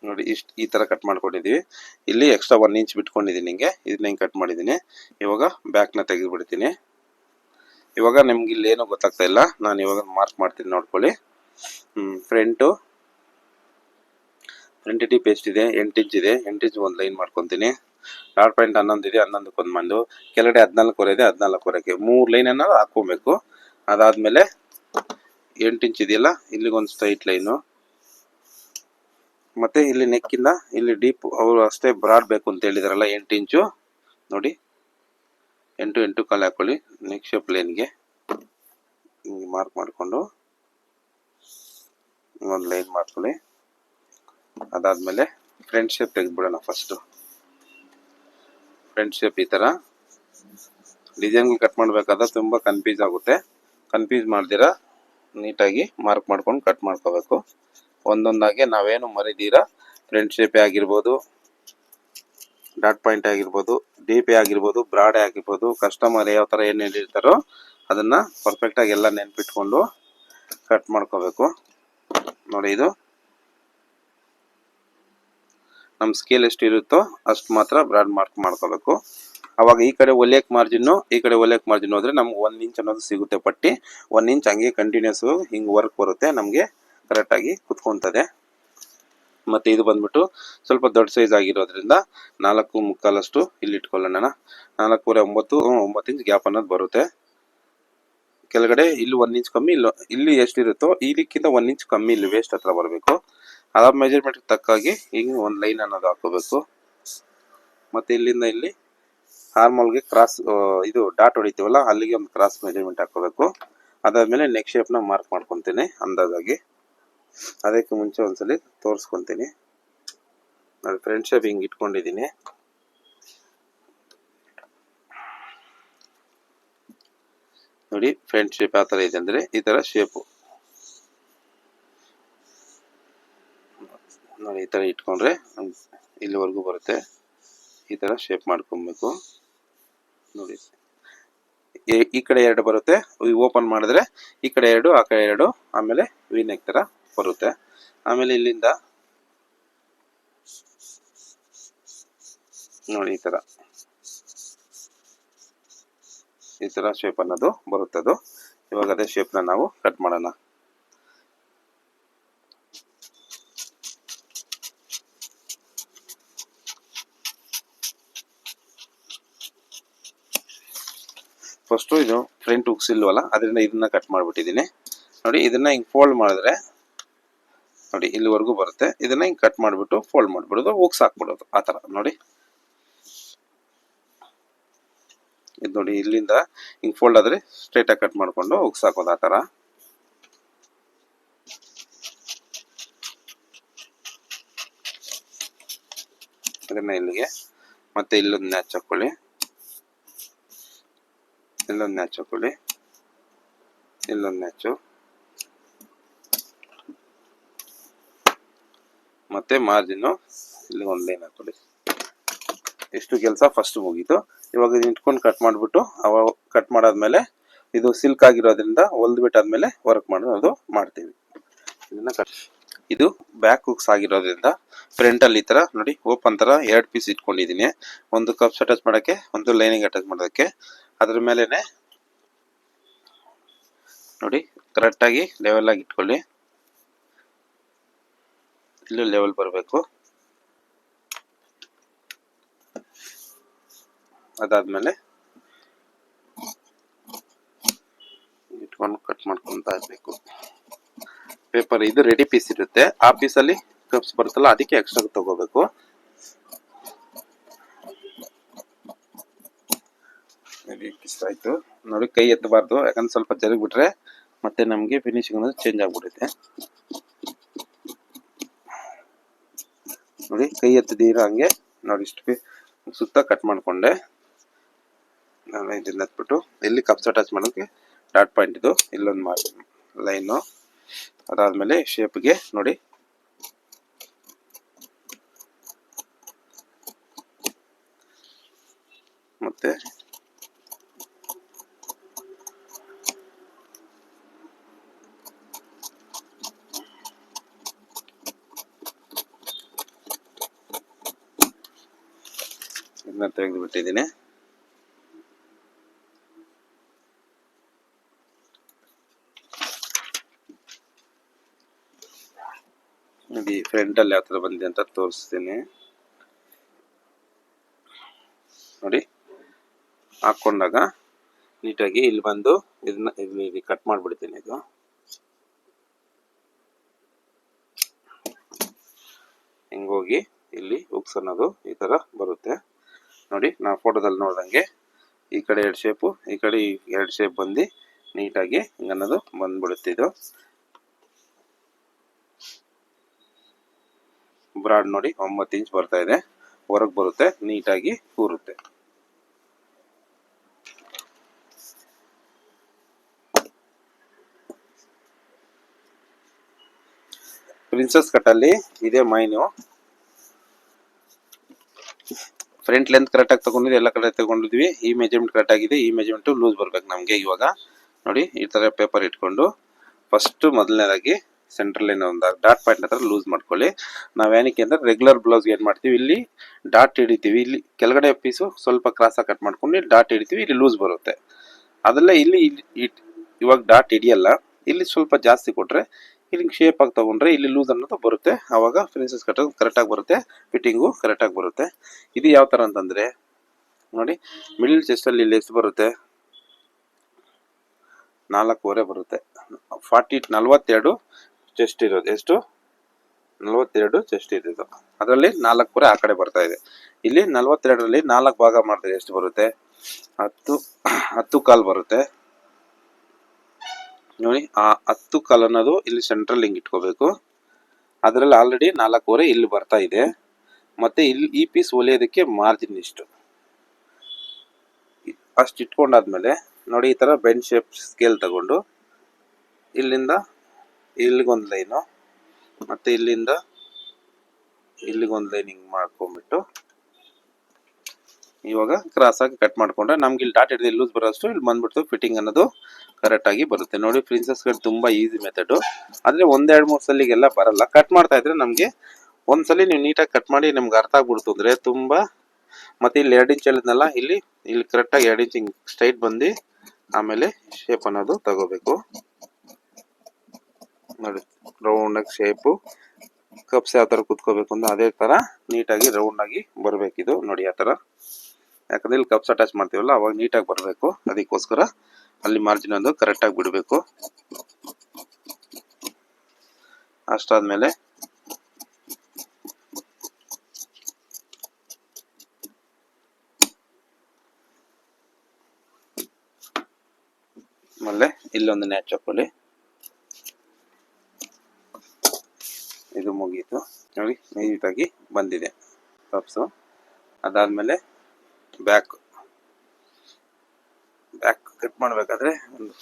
ನೋಡಿ ಈ ತರ ಕಟ್ ಮಾಡ್ಕೊಂಡಿದೀವಿ. ಇಲ್ಲಿ ಎಕ್ಸ್ಟ್ರಾ 1 ಇಂಚ್ ಬಿಟ್ಕೊಂಡಿದ್ದೀನಿ, ಹಿಂಗೆ ಇದನ್ನ ಹಿಂಗೆ ಕಟ್ ಮಾಡಿದ್ದೀನಿ. ಇವಾಗ ಬ್ಯಾಕ್ನ ತೆಗೆದುಬಿಡ್ತೀನಿ. ಇವಾಗ ನಿಮ್ಗೆ ಇಲ್ಲಿ ಏನೂ ಗೊತ್ತಾಗ್ತಾ ಇಲ್ಲ, ನಾನು ಇವಾಗ ಮಾರ್ಕ್ ಮಾಡ್ತೀನಿ, ನೋಡ್ಕೊಳ್ಳಿ. ಫ್ರಂಟ್ ಡೀಪ್ ಎಷ್ಟಿದೆ, 8 ಇಂಚ್ ಇದೆ. 8 ಇಂಚ್ ಒಂದು ಲೈನ್ ಮಾಡ್ಕೊತೀನಿ. ಡಾಟ್ ಪಾಯಿಂಟ್ 11 ಇದೆ, 11ಕ್ಕೆ ಒಂದು ಕೆಳಗಡೆ 14 ಇದೆ, 14 3 ಲೈನ್ ಅನ್ನ ಹಾಕೋಬೇಕು. ಅದಾದ್ಮೇಲೆ 8 ಇಂಚ್ ಇದೆಯಲ್ಲ, ಇಲ್ಲಿಗೊಂದು ಸ್ಟ್ರೈಟ್ ಲೈನು. ಮತ್ತೆ ಇಲ್ಲಿ ನೆಕ್ಕಿಂದ ಇಲ್ಲಿ ಡೀಪ್ ಅವರು ಅಷ್ಟೇ ಬ್ರಾಡ್ ಬೇಕು ಅಂತ ಹೇಳಿದಾರಲ್ಲ, 8 ಇಂಚು ನೋಡಿ, 8 ಕಾಲು ಹಾಕೊಳ್ಳಿ. ನೆಕ್ ಶೇಪ್ ಲೈನ್ಗೆ ಹಿಂಗೆ ಮಾರ್ಕ್ ಮಾಡಿಕೊಂಡು ಒಂದು ಲೈನ್ ಮಾಡ್ಕೊಳ್ಳಿ. ಅದಾದ್ಮೇಲೆ ಫ್ರಂಟ್ ಶೇಪ್ ತೆಗೆದ್ಬಿಡೋಣ. ಫಸ್ಟು ಫ್ರಂಟ್ ಶೇಪ್ ಈ ಥರ ಡಿಸೈನ್ಗಳು ಕಟ್ ಮಾಡಬೇಕಾದ್ರೆ ತುಂಬ ಕನ್ಫ್ಯೂಸ್ ಆಗುತ್ತೆ. ಕನ್ಫ್ಯೂಸ್ ಮಾಡ್ದಿರಾ ನೀಟಾಗಿ ಮಾರ್ಕ್ ಮಾಡ್ಕೊಂಡು ಕಟ್ ಮಾಡ್ಕೋಬೇಕು. ಒಂದೊಂದಾಗೆ ನಾವೇನು ಮರಿದೀರಾ, ಫ್ರಂಟ್ ಶೇಪೇ ಆಗಿರ್ಬೋದು, ಡಾಟ್ ಪಾಯಿಂಟ್ ಆಗಿರ್ಬೋದು, ಡೀಪೇ ಆಗಿರ್ಬೋದು, ಬ್ರಾಡೇ ಆಗಿರ್ಬೋದು, ಕಸ್ಟಮರ್ ಯಾವ ಥರ ಏನು ಹೇಳಿರ್ತಾರೋ ಅದನ್ನು ಪರ್ಫೆಕ್ಟಾಗಿ ಎಲ್ಲ ನೆನ್ಪಿಟ್ಕೊಂಡು ಕಟ್ ಮಾಡ್ಕೋಬೇಕು. ನೋಡಿ, ಇದು ನಮ್ಮ ಸ್ಕೇಲ್ ಎಷ್ಟು ಇರುತ್ತೋ ಅಷ್ಟು ಮಾತ್ರ ಬ್ರಾಡ್ ಮಾರ್ಕ್ ಮಾಡ್ಕೋಬೇಕು. ಅವಾಗ ಈ ಕಡೆ ಒಲೆಯಕ್ಕೆ ಮಾರ್ಜಿನ್ನು, ಈ ಕಡೆ ಒಲೆಯಕ್ಕೆ ಮಾರ್ಜಿನ್ ಹೋದರೆ ನಮ್ಗೆ 1 ಇಂಚ್ ಅನ್ನೋದು ಸಿಗುತ್ತೆ ಪಟ್ಟಿ. 1 ಇಂಚ್ ಹಂಗೆ ಕಂಟಿನ್ಯೂಸ್ ಹಿಂಗೆ ವರ್ಕ್ ಬರುತ್ತೆ, ನಮಗೆ ಕರೆಕ್ಟಾಗಿ ಕುತ್ಕೊತದೆ. ಮತ್ತು ಇದು ಬಂದ್ಬಿಟ್ಟು ಸ್ವಲ್ಪ ದೊಡ್ಡ ಸೈಜ್ ಆಗಿರೋದ್ರಿಂದ 4 ಮುಕ್ಕಾಲಷ್ಟು ಇಲ್ಲಿ ಇಟ್ಕೊಳ್ಳೋಣ. 4 9 ಇಂಚ್ ಗ್ಯಾಪ್ ಅನ್ನೋದು ಬರುತ್ತೆ. ಕೆಳಗಡೆ ಇಲ್ಲಿ 1 ಇಂಚ್ ಕಮ್ಮಿ, ಇಲ್ಲಿ ಎಷ್ಟಿರುತ್ತೋ ಇದಕ್ಕಿಂತ 1 ಇಂಚ್ ಕಮ್ಮಿ ಇಲ್ಲಿ ವೇಸ್ಟ್ ಹತ್ರ ಬರಬೇಕು. ಅದ ಮೆಜರ್ಮೆಂಟ್ ತಕ್ಕಾಗಿ ಹಿಂಗೆ ಒಂದು ಲೈನ್ ಅನ್ನೋದು ಹಾಕೋಬೇಕು. ಮತ್ತು ಇಲ್ಲಿಂದ ಇಲ್ಲಿ ಹಾರ್ಮೋಲ್ಗೆ ಕ್ರಾಸ್, ಇದು ಡಾಟ್ ಹೊಡಿತೀವಲ್ಲ ಅಲ್ಲಿಗೆ ಒಂದು ಕ್ರಾಸ್ ಮೆಜರ್ಮೆಂಟ್ ಹಾಕೋಬೇಕು. ಅದಾದಮೇಲೆ ನೆಕ್ ಶೇಪ್ನ ಮಾರ್ಕ್ ಮಾಡ್ಕೊತೀನಿ ಅಂದಾಜಾಗಿ. ಅದಕ್ಕೆ ಮುಂಚೆ ಒಂದ್ಸಲಿ ತೋರಿಸ್ಕೊತೀನಿ. ನಾನು ಫ್ರಂಟ್ ಶೇಪ್ ಹಿಂಗೆ ಇಟ್ಕೊಂಡಿದ್ದೀನಿ. ನೋಡಿ ಫ್ರಂಟ್ ಶೇಪ್ ಯಾವ ಥರ ಇದೆ ಅಂದರೆ ಈ ಥರ ಶೇಪು ನೋಡಿ, ಈ ಥರ ಇಟ್ಕೊಂಡ್ರೆ ಇಲ್ಲಿವರೆಗೂ ಬರುತ್ತೆ. ಈ ಥರ ಶೇಪ್ ಮಾಡ್ಕೊಬೇಕು. ನೋಡಿ, ಈ ಕಡೆ 2 ಬರುತ್ತೆ, ಓಪನ್ ಮಾಡಿದ್ರೆ ಈ ಕಡೆ 2, ಆ ಕಡೆ 2, ಆಮೇಲೆ ವಿ ನೆಕ್ ಥರ ಬರುತ್ತೆ. ಆಮೇಲೆ ಇಲ್ಲಿಂದ ನೋಡಿ ಈ ಥರ ಶೇಪ್ ಅನ್ನೋದು ಬರುತ್ತದು. ಇವಾಗ ಅದೇ ಶೇಪ್ನ ನಾವು ಕಟ್ ಮಾಡೋಣ. ಫಸ್ಟು ಇದು ಫ್ರಂಟ್ ಹುಕ್ಸ್ ಇಲ್ವಲ್ಲ, ಅದರಿಂದ ಇದನ್ನ ಕಟ್ ಮಾಡಿಬಿಟ್ಟಿದ್ದೀನಿ. ನೋಡಿ, ಇದನ್ನ ಹಿಂಗೆ ಫೋಲ್ಡ್ ಮಾಡಿದ್ರೆ ನೋಡಿ ಇಲ್ಲಿವರೆಗೂ ಬರುತ್ತೆ. ಇದನ್ನ ಹಿಂಗೆ ಕಟ್ ಮಾಡಿಬಿಟ್ಟು ಫೋಲ್ಡ್ ಮಾಡಿಬಿಡೋದು, ಹುಕ್ಸ್ ಹಾಕ್ಬಿಡೋದು, ಆ ಥರ ನೋಡಿ. ಇದು ನೋಡಿ, ಇಲ್ಲಿಂದ ಹಿಂಗೆ ಫೋಲ್ಡ್ ಆದರೆ ಸ್ಟ್ರೈಟಾಗಿ ಕಟ್ ಮಾಡಿಕೊಂಡು ಹುಕ್ಸ್ ಹಾಕೋದು, ಆ ಥರ. ಇದನ್ನ ಇಲ್ಲಿಗೆ ಮತ್ತೆ ಇಲ್ಲೊಂದು ನ್ಯಾಚ್ ಹಾಕೊಳ್ಳಿ, ಇಲ್ಲೊಂದು ನ್ಯಾಚ್ ಹಾಕೊಳ್ಳಿ, ಇಲ್ಲೊಂದು ನ್ಯಾಚು, ಮತ್ತೆ ಮಾರ್ಜಿನ್ನು ಇಲ್ಲಿ ಒಂದು ಲೈನ್ ಹಾಕೊಳ್ಳಿ. ಎಷ್ಟು ಕೆಲಸ ಫಸ್ಟ್ ಮುಗೀತು. ಇವಾಗ ಇದು ಇಟ್ಕೊಂಡು ಕಟ್ ಮಾಡಿಬಿಟ್ಟು ಅವಾಗ ಕಟ್ ಮಾಡಾದ್ಮೇಲೆ ಇದು ಸಿಲ್ಕ್ ಆಗಿರೋದ್ರಿಂದ ಹೊಲ್ದು ಬಿಟ್ಟಾದ್ಮೇಲೆ ವರ್ಕ್ ಮಾಡೋದು ಮಾಡ್ತೀವಿ. ಇದನ್ನ ಇದು ಬ್ಯಾಕ್ ಹುಕ್ಸ್ ಆಗಿರೋದ್ರಿಂದ ಫ್ರಂಟ್ ಅಲ್ಲಿ ಈ ತರ ನೋಡಿ ಓಪನ್ ತರ 2 ಪೀಸ್ ಇಟ್ಕೊಂಡಿದ್ದೀನಿ. ಒಂದು ಕಪ್ಸ್ ಅಟ್ಯಾಚ್ ಮಾಡೋಕ್ಕೆ, ಒಂದು ಲೈನಿಂಗ್ ಅಟ್ಯಾಚ್ ಮಾಡೋದಕ್ಕೆ. ಅದ್ರ ಮೇಲೆನೆ ನೋಡಿ ಕರೆಕ್ಟಾಗಿ ಲೆವೆಲ್ ಆಗಿ ಇಟ್ಕೊಳ್ಳಿ. ಇಲ್ಲೂ ಲೆವೆಲ್ ಬರಬೇಕು. ಅದಾದ್ಮೇಲೆ ಒಂದು ಕಟ್ ಮಾಡ್ಕೊತಾ ಇರಬೇಕು. ಪೇಪರ್ ಇದು ರೆಡಿ ಪೀಸ್ ಇರುತ್ತೆ, ಆ ಪೀಸಲ್ಲಿ ಕಪ್ಸ್ ಬರುತ್ತಲ್ಲ ಅದಕ್ಕೆ ಎಕ್ಸ್ಟ್ರಾ ತಗೋಬೇಕು. ಇಷ್ಟ ಆಯ್ತು ನೋಡಿ, ಕೈ ಎತ್ತಬಾರ್ದು, ಯಾಕಂದ್ರೆ ಸ್ವಲ್ಪ ಜರುಗ್ಬಿಟ್ರೆ ಮತ್ತೆ ನಮಗೆ ಫಿನಿಶಿಂಗ್ ಅನ್ನೋದು ಚೇಂಜ್ ಆಗ್ಬಿಡುತ್ತೆ. ನೋಡಿ ಕೈ ಎತ್ತಿದೀರ ಹಂಗೆ ನೋಡಿ, ಇಷ್ಟು ಸುತ್ತ ಕಟ್ ಮಾಡ್ಕೊಂಡೆ. ನಾನು ಇದನ್ನ ಎತ್ಬಿಟ್ಟು ಇಲ್ಲಿ ಕಪ್ಸ್ ಅಟ್ಯಾಚ್ ಮಾಡೋಕ್ಕೆ ಡಾಟ್ ಪಾಯಿಂಟ್ ಇದು ಇಲ್ಲೊಂದು ಲೈನು. ಅದಾದ್ಮೇಲೆ ಶೇಪ್ಗೆ ನೋಡಿ ಮತ್ತೆ ಇದನ್ನ ತೆಗೆದು ಬಿಟ್ಟಿದ್ದೀನಿ. ನೋಡಿ ಫ್ರಂಟ್ ಅಲ್ಲಿ ಯಾವ ತರ ಬಂದಿದೆ ಅಂತ ತೋರಿಸ್ತೀನಿ ನೋಡಿ. ಹಾಕೊಂಡಾಗ ನೀಟಾಗಿ ಇಲ್ಲಿ ಬಂದು ಇದನ್ನ ಇಲ್ಲಿ ಕಟ್ ಮಾಡ್ಬಿಡ್ತೀನಿ. ಇದು ಹಿಂಗೋಗಿ ಇಲ್ಲಿ ಉಕ್ಸ್ ಅನ್ನೋದು ಈ ತರ ಬರುತ್ತೆ ನೋಡಿ. ನಾವು ಫೋಟೋದಲ್ಲಿ ನೋಡ್ದಂಗೆ ಈ ಕಡೆ 2 ಶೇಪು, ಈ ಕಡೆ 2 ಶೇಪ್ ಬಂದು ನೀಟಾಗಿ ಹಿಂಗನ್ನೋದು ಬಂದ್ಬಿಡುತ್ತೆ. ಇದು ಬ್ರಾಡ್ ನೋಡಿ 9 ಇಂಚ್ ಬರ್ತಾ ಇದೆ, ಹೊರಗೆ ಬರುತ್ತೆ, ನೀಟಾಗಿ ಕೂರುತ್ತೆ. ಪ್ರಿನ್ಸಸ್ ಕಟ್ಟಲ್ಲಿ ಇದೇ ಮೈನು. ಫ್ರಂಟ್ ಲೆಂತ್ ಕರೆಕ್ಟಾಗಿ ತಗೊಂಡಿದ್ವಿ, ಎಲ್ಲ ಕಡೆ ತಗೊಂಡಿದ್ವಿ. ಈ ಮೆಜರ್ಮೆಂಟ್ ಕರೆಕ್ಟ್ ಆಗಿದೆ, ಈ ಮೆಜರ್ಮೆಂಟ್ ಲೂಸ್ ಬರ್ಬೇಕು ನಮಗೆ. ಇವಾಗ ನೋಡಿ ಈ ತರ ಪೇಪರ್ ಇಟ್ಕೊಂಡು ಫಸ್ಟ್ ಮೊದಲನೇದಾಗಿ ಸೆಂಟ್ರಲ್ ಲೈನ್ ಒಂದು ಡಾಟ್ ಪಾಯಿಂಟ್ ಹತ್ರ ಲೂಸ್ ಮಾಡ್ಕೊಳ್ಳಿ. ನಾವೇನಕ್ಕೆ ಅಂದ್ರೆ ರೆಗ್ಯುಲರ್ ಬ್ಲೌಸ್ ಏನ್ ಮಾಡ್ತೀವಿ, ಇಲ್ಲಿ ಡಾಟ್ ಹಿಡಿತೀವಿ, ಇಲ್ಲಿ ಕೆಳಗಡೆ ಪೀಸು ಸ್ವಲ್ಪ ಕ್ರಾಸ್ ಆಗಿ ಕಟ್ ಮಾಡ್ಕೊಂಡು ಇಲ್ಲಿ ಡಾಟ್ ಹಿಡಿತೀವಿ, ಇಲ್ಲಿ ಲೂಸ್ ಬರುತ್ತೆ. ಅದೆಲ್ಲ ಇಲ್ಲಿ ಇವಾಗ ಡಾಟ್ ಹಿಡಿಯಲ್ಲ, ಇಲ್ಲಿ ಸ್ವಲ್ಪ ಜಾಸ್ತಿ ಕೊಟ್ರೆ ಇಲ್ಲಿ ಶೇಪ್ ಆಗಿ ತಗೊಂಡ್ರೆ ಇಲ್ಲಿ ಲೂಸ್ ಅನ್ನೋದು ಬರುತ್ತೆ. ಅವಾಗ ಪ್ರಿನ್ಸಸ್ ಕಟ್ ಕರೆಕ್ಟ್ ಆಗಿ ಬರುತ್ತೆ, ಫಿಟ್ಟಿಂಗು ಕರೆಕ್ಟ್ ಆಗಿ ಬರುತ್ತೆ. ಇದು ಯಾವ ತರ ಅಂತಂದ್ರೆ ನೋಡಿ, ಮಿಡಲ್ ಚೆಸ್ಟ್ ಅಲ್ಲಿ ಇಲ್ಲಿ ಎಷ್ಟು ಬರುತ್ತೆ, 4.25 ಬರುತ್ತೆ. 42 ಚೆಸ್ಟ್ ಇರೋದು, ಎಷ್ಟು 42 ಚೆಸ್ಟ್ ಇರೋದು, ಅದರಲ್ಲಿ 4.25 ಆ ಕಡೆ ಬರ್ತಾ ಇದೆ. ಇಲ್ಲಿ 42ರಲ್ಲಿ 4 ಭಾಗ ಮಾಡಿದ್ರೆ ಎಷ್ಟು ಬರುತ್ತೆ, 10 ಕಾಲ್ ಬರುತ್ತೆ ನೋಡಿ. ಆ 10 ಕಾಲ್ ಅನ್ನೋದು ಇಲ್ಲಿ ಸೆಂಟ್ರಲ್ ಹಿಂಗ್ ಇಟ್ಕೋಬೇಕು. ಅದರಲ್ಲಿ ಆಲ್ರೆಡಿ 4.25 ಇಲ್ಲಿ ಬರ್ತಾ ಇದೆ. ಮತ್ತೆ ಇಲ್ಲಿ ಈ ಪೀಸ್ ಹೊಲಿಯೋದಕ್ಕೆ ಮಾರ್ಜಿನ್ ಇಷ್ಟು, ಅಷ್ಟು ಇಟ್ಕೊಂಡಾದ್ಮೇಲೆ ನೋಡಿ ಈ ತರ ಬೆಂಡ್ ಶೇಪ್ ಸ್ಕೇಲ್ ತಗೊಂಡು ಇಲ್ಲಿಂದ ಇಲ್ಲಿಗೊಂದು ಲೈನು, ಮತ್ತೆ ಇಲ್ಲಿಂದ ಇಲ್ಲಿಗೊಂದು ಲೈನ್ ಹಿಂಗ್ ಮಾಡ್ಕೊಂಡ್ಬಿಟ್ಟು ಇವಾಗ ಕ್ರಾಸ್ ಆಗಿ ಕಟ್ ಮಾಡ್ಕೊಂಡ್ರೆ ನಮ್ಗೆ ಇಲ್ಲಿ ಡಾಟ್ ಹಿಡಿದು ಲೂಸ್ ಬರೋಷ್ಟು ಇಲ್ಲಿ ಬಂದ್ಬಿಟ್ಟು ಫಿಟ್ಟಿಂಗ್ ಅನ್ನೋದು ಕರೆಕ್ಟ್ ಆಗಿ ಬರುತ್ತೆ ನೋಡಿ. ಪ್ರಿನ್ಸಸ್ ಕಟ್ ತುಂಬಾ ಈಸಿ ಮೆಥಡ್, ಆದ್ರೆ 1-2-3 ಸಲಿಗೆಲ್ಲ ಬರಲ್ಲ. ಕಟ್ ಮಾಡ್ತಾ ಇದ್ರೆ ನಮ್ಗೆ ಒಂದ್ಸಲಿ ನೀವು ನೀಟಾಗಿ ಕಟ್ ಮಾಡಿ ನಮ್ಗೆ ಅರ್ಥ ಆಗ್ಬಿಡ್ತು ಅಂದ್ರೆ ತುಂಬಾ. ಮತ್ತೆ ಇಲ್ಲಿ 2 ಇಂಚ್ ಹೇಳಿದ್ನಲ್ಲ, ಇಲ್ಲಿ ಕರೆಕ್ಟ್ ಆಗಿ 2 ಇಂಚ್ ಸ್ಟ್ರೈಟ್ ಬಂದು ಆಮೇಲೆ ಶೇಪ್ ಅನ್ನೋದು ತಗೋಬೇಕು ನೋಡಿ. ರೌಂಡ್ ಆಗಿ ಶೇಪು ಕಪ್ಸ್ ಯಾವ ತರ ಕುತ್ಕೋಬೇಕು ಅಂತ ಅದೇ ತರ ನೀಟಾಗಿ ರೌಂಡ್ ಆಗಿ ಬರ್ಬೇಕಿದು ನೋಡಿ ಆ ತರ. ಯಾಕಂದ್ರೆ ಇಲ್ಲಿ ಕಪ್ಸ್ ಅಟ್ಯಾಚ್ ಮಾಡ್ತೀವಲ್ಲ ಅವಾಗ ನೀಟಾಗಿ ಬರಬೇಕು, ಅದಕ್ಕೋಸ್ಕರ ಅಲ್ಲಿ ಮಾರ್ಜಿನ್ ಒಂದು ಕರೆಕ್ಟ್ ಆಗಿ ಬಿಡಬೇಕು. ಅಷ್ಟಾದ್ಮೇಲೆ ಆಮೇಲೆ ಇಲ್ಲೊಂದು ನ್ಯಾಚ್ ಹಾಕೊಳ್ಳಿ. ಇದು ಮುಗೀತು ನೋಡಿ, ನೀಟಾಗಿ ಬಂದಿದೆ ಕಪ್ಸು. ಅದಾದ್ಮೇಲೆ ಬ್ಯಾಕ್ ಕಟ್ ಮಾಡ್ಬೇಕಾದ್ರೆ ಒಂದು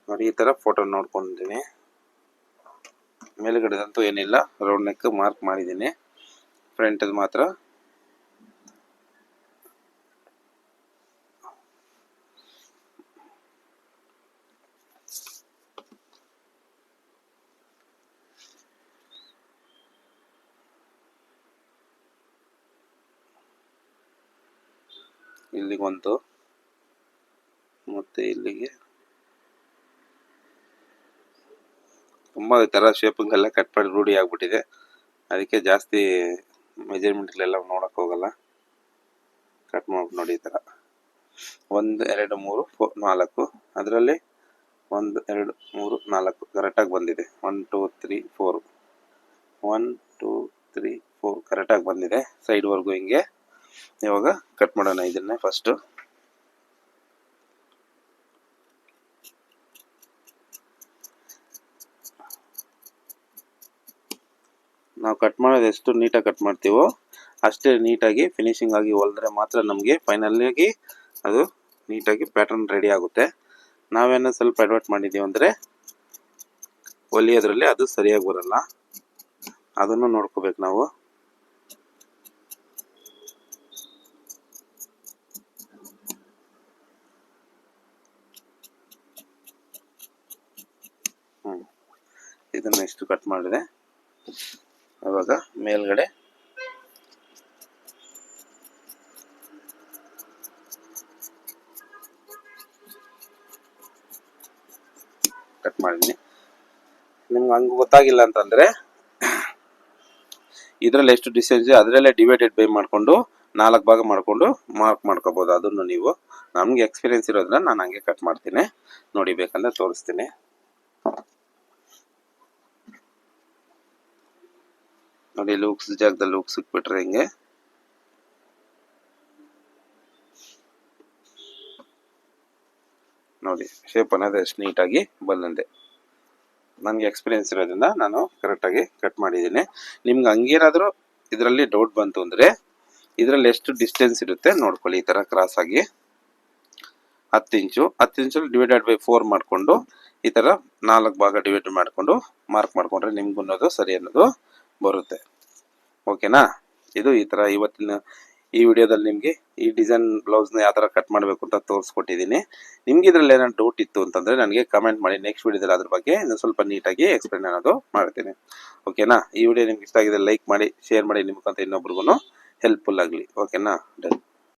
ನೋಡಿ ಈ ತರ ಫೋಟೋ ನೋಡ್ಕೊಂಡಿದ್ದೀನಿ. ಮೇಲ್ಗಡೆದಂತೂ ಏನಿಲ್ಲ, ರೌಂಡ್ ನೆಕ್ ಮಾರ್ಕ್ ಮಾಡಿದ್ದೀನಿ. ಫ್ರಂಟ್ ಮಾತ್ರ ಇಲ್ಲಿಗೊಂದು ಮತ್ತೆ ಇಲ್ಲಿಗೆ ತುಂಬಾ ಈ ತರ ಶೇಪಿಂಗ್ ಕಟ್ ಮಾಡಿ ರೂಢಿ ಆಗ್ಬಿಟ್ಟಿದೆ, ಅದಕ್ಕೆ ಜಾಸ್ತಿ ಮೆಜರ್ಮೆಂಟ್ಗಳೆಲ್ಲ ನೋಡಕ್ ಹೋಗಲ್ಲ. ಕಟ್ ಮಾಡ್ಬಿಟ್ಟು ನೋಡಿ ಈ ಥರ 1 2 3 4 ಅದರಲ್ಲಿ 1 2 3 4 ಕರೆಕ್ಟಾಗಿ ಬಂದಿದೆ. 1 2 3 4 1 2 3 4 ಕರೆಕ್ಟಾಗಿ ಬಂದಿದೆ ಸೈಡ್ವರೆಗೂ. ಹಿಂಗೆ ಇವಾಗ ಕಟ್ ಮಾಡೋಣ ಇದನ್ನೇ ಫಸ್ಟು. ನಾವು ಕಟ್ ಮಾಡೋದು ಎಷ್ಟು ನೀಟಾಗಿ ಕಟ್ ಮಾಡ್ತೀವೋ ಅಷ್ಟೇ ನೀಟಾಗಿ ಫಿನಿಶಿಂಗ್ ಆಗಿ ಹೊಲಿದ್ರೆ ಮಾತ್ರ ನಮಗೆ ಫೈನಲಾಗಿ ಅದು ನೀಟಾಗಿ ಪ್ಯಾಟರ್ನ್ ರೆಡಿ ಆಗುತ್ತೆ. ನಾವೇನೋ ಸ್ವಲ್ಪ ಅಡ್ವರ್ಟ್ ಮಾಡಿದ್ದೀವಿ ಅಂದರೆ ಹೊಲಿಯೋದ್ರಲ್ಲಿ ಅದು ಸರಿಯಾಗಿ ಬರಲ್ಲ, ಅದನ್ನು ನೋಡ್ಕೋಬೇಕು ನಾವು. ಇದನ್ನು ಎಷ್ಟು ಕಟ್ ಮಾಡಿದೆ. ಇವಾಗ ಮೇಲ್ಗಡೆ ಕಟ್ ಮಾಡಿದ್ದೀನಿ. ನಿಮ್ಗೆ ಹಂಗೆ ಗೊತ್ತಾಗಿಲ್ಲ ಅಂತಂದರೆ ಇದರಲ್ಲಿ ಎಷ್ಟು ಡಿಸ್ಟೆನ್ಸ್ ಇದೆ ಅದರಲ್ಲೇ ಡಿವೈಡೆಡ್ ಬೈ ಮಾಡಿಕೊಂಡು 4 ಭಾಗ ಮಾಡಿಕೊಂಡು ಮಾರ್ಕ್ ಮಾಡ್ಕೋಬೋದು. ಅದನ್ನು ನೀವು, ನಮಗೆ ಎಕ್ಸ್ಪೀರಿಯನ್ಸ್ ಇರೋದ್ರಿಂದ ನಾನು ಹಂಗೆ ಕಟ್ ಮಾಡ್ತೀನಿ. ನೋಡಿ ಬೇಕಂದ್ರೆ ತೋರಿಸ್ತೀನಿ. ನೋಡಿ ಇಲ್ಲಿ ಉಕ್ಸ್ ಜಾಗದಲ್ಲಿ ಉಕ್ಸ್ ಸಿಕ್ಬಿಟ್ರೆ ಹಿಂಗೆ ನೋಡಿ ಶೇಪ್ ಅನ್ನೋದು ಎಷ್ಟು ನೀಟಾಗಿ ಬಂದಂತೆ. ನನಗೆ ಎಕ್ಸ್ಪೀರಿಯನ್ಸ್ ಇರೋದ್ರಿಂದ ನಾನು ಕರೆಕ್ಟಾಗಿ ಕಟ್ ಮಾಡಿದ್ದೀನಿ. ನಿಮ್ಗೆ ಹಂಗೇನಾದರೂ ಇದರಲ್ಲಿ ಡೌಟ್ ಬಂತು ಅಂದರೆ ಇದರಲ್ಲಿ ಎಷ್ಟು ಡಿಸ್ಟೆನ್ಸ್ ಇರುತ್ತೆ ನೋಡ್ಕೊಳ್ಳಿ. ಈ ಥರ ಕ್ರಾಸ್ ಆಗಿ 10 ಇಂಚಲ್ಲಿ ಡಿವೈಡೆಡ್ ಬೈ 4 ಮಾಡಿಕೊಂಡು ಈ ಥರ 4 ಭಾಗ ಡಿವೈಡ್ ಮಾಡಿಕೊಂಡು ಮಾರ್ಕ್ ಮಾಡಿಕೊಂಡ್ರೆ ನಿಮ್ಗೆ ಅನ್ನೋದು ಸರಿ ಅನ್ನೋದು ಬರುತ್ತೆ. ಓಕೆನಾ? ಇದು ಈ ಥರ ಇವತ್ತಿನ ಈ ವಿಡಿಯೋದಲ್ಲಿ ನಿಮಗೆ ಈ ಡಿಸೈನ್ ಬ್ಲೌಸ್ನ ಯಾವ ಥರ ಕಟ್ ಮಾಡಬೇಕು ಅಂತ ತೋರಿಸ್ಕೊಟ್ಟಿದ್ದೀನಿ. ನಿಮ್ಗೆ ಇದರಲ್ಲಿ ಏನಾದ್ರು ಡೌಟ್ ಇತ್ತು ಅಂತಂದರೆ ನನಗೆ ಕಮೆಂಟ್ ಮಾಡಿ. ನೆಕ್ಸ್ಟ್ ವಿಡಿಯೋದಲ್ಲಿ ಅದ್ರ ಬಗ್ಗೆ ನಾನು ಸ್ವಲ್ಪ ನೀಟಾಗಿ ಎಕ್ಸ್ಪ್ಲೇನ್ ಅನ್ನೋದು ಮಾಡ್ತೀನಿ. ಓಕೆನಾ? ಈ ವಿಡಿಯೋ ನಿಮ್ಗೆ ಇಷ್ಟ ಆಗಿದೆ ಲೈಕ್ ಮಾಡಿ, ಶೇರ್ ಮಾಡಿ, ನಿಮ್ಗಂತ ಇನ್ನೊಬ್ರಿಗೂ ಹೆಲ್ಪ್ಫುಲ್ ಆಗಲಿ. ಓಕೆನಾ? ಡನ್.